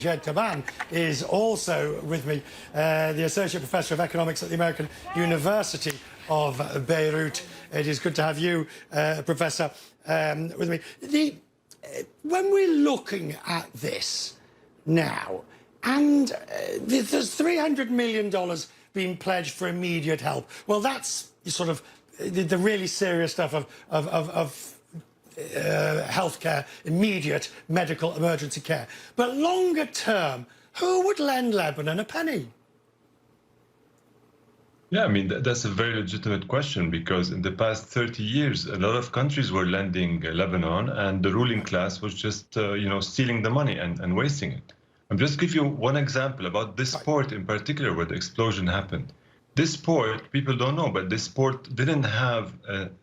Chaaban is also with me, the Associate Professor of Economics at the American University of Beirut. It is good to have you, Professor, with me. When we're looking at this now, and there's $300 million being pledged for immediate help, well, that's sort of the really serious stuff of healthcare, immediate medical emergency care. But longer term, who would lend Lebanon a penny? Yeah, I mean, that's a very legitimate question, because in the past 30 years, a lot of countries were lending Lebanon, and the ruling class was just, stealing the money and wasting it. I'll just give you one example about this port in particular, where the explosion happened. This port, people don't know, but this port didn't have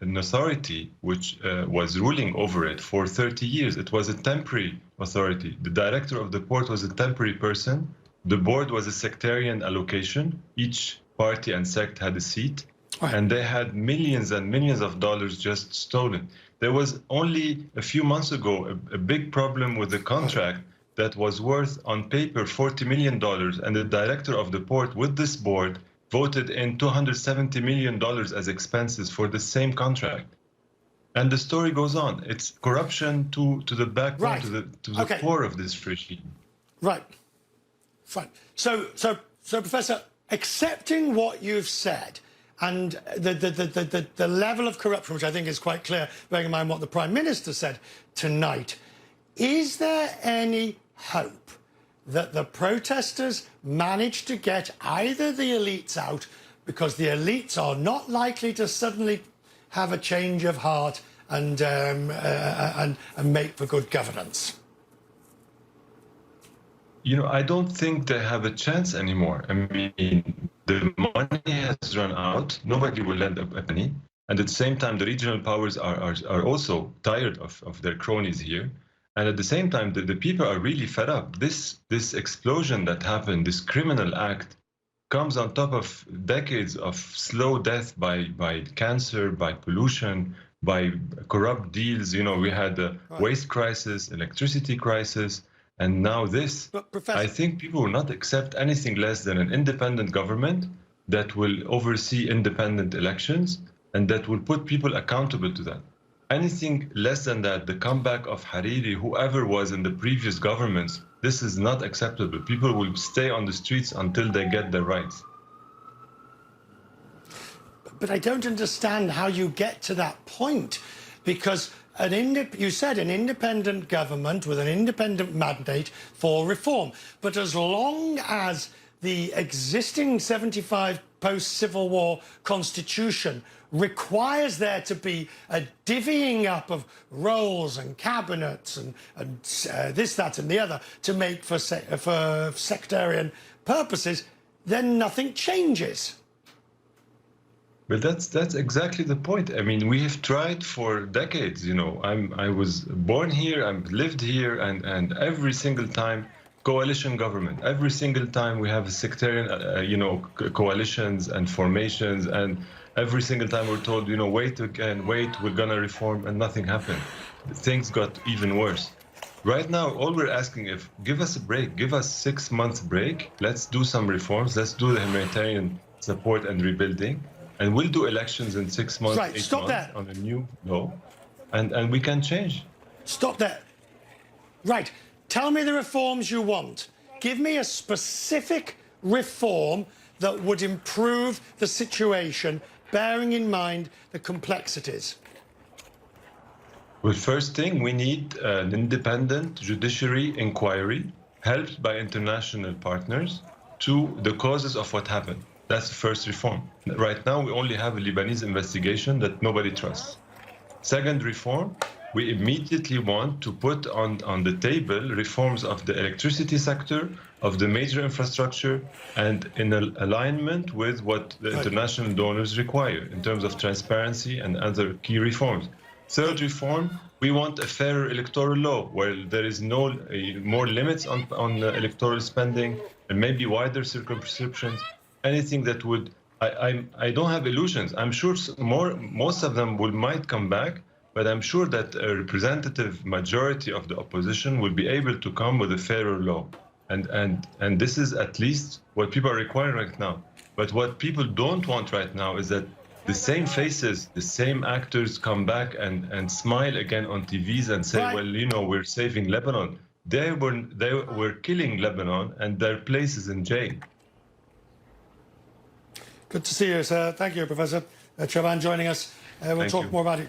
an authority which was ruling over it for 30 years. It was a temporary authority. The director of the port was a temporary person. The board was a sectarian allocation. Each party and sect had a seat, and they had millions and millions of dollars just stolen. There was only a few months ago a big problem with the contract that was worth on paper $40 million, and the director of the port with this board voted in $270 million as expenses for the same contract. And the story goes on. It's corruption to the backbone, to the core of this regime. Right. Fine. So, Professor, accepting what you've said and the level of corruption, which I think is quite clear, bearing in mind what the Prime Minister said tonight, is there any hope that the protesters managed to get either the elites out, because the elites are not likely to suddenly have a change of heart and make for good governance? I don't think they have a chance anymore. I mean, the money has run out. Nobody will lend a penny. And at the same time, the regional powers are also tired of their cronies here. And at the same time, the people are really fed up. This explosion that happened, this criminal act, comes on top of decades of slow death by cancer, by pollution, by corrupt deals. We had a waste crisis, electricity crisis, and now this. But Professor, I think people will not accept anything less than an independent government that will oversee independent elections and that will put people accountable to that. Anything less than that, the comeback of Hariri, whoever was in the previous governments, this is not acceptable. People will stay on the streets until they get their rights. But I don't understand how you get to that point, because you said an independent government with an independent mandate for reform. But as long as the existing 75 post-Civil War constitution requires there to be a divvying up of roles and cabinets and this, that and the other to make for sectarian purposes, then nothing changes. But that's exactly the point. I mean, we have tried for decades. I was born here, I've lived here, and every single time coalition government. Every single time we have sectarian, coalitions and formations, and every single time we're told, wait again, wait, we're gonna reform, and nothing happened. Things got even worse. Right now, all we're asking is, give us a break, give us 6 months break. Let's do some reforms. Let's do the humanitarian support and rebuilding, and we'll do elections in 6 months, right, 8 months on a new law, and we can change. Stop there. Right. Tell me the reforms you want. Give me a specific reform that would improve the situation, bearing in mind the complexities. Well, first thing, we need an independent judiciary inquiry helped by international partners to the causes of what happened. That's the first reform. Right now, we only have a Lebanese investigation that nobody trusts. Second reform, we immediately want to put on the table reforms of the electricity sector, of the major infrastructure, and in alignment with what the international donors require in terms of transparency and other key reforms. Third reform, we want a fairer electoral law where there is no more limits on electoral spending and maybe wider circumscriptions. Anything that would, I don't have illusions. I'm sure most of them might come back, but I'm sure that a representative majority of the opposition will be able to come with a fairer law. And this is at least what people are requiring right now. But what people don't want right now is that the same faces, the same actors come back and smile again on TVs and say, Right. well, you know, we're saving Lebanon. They were killing Lebanon, and their place is in jail. Good to see you, sir. Thank you, Professor Chaaban, joining us. We'll Thank talk you. more about it.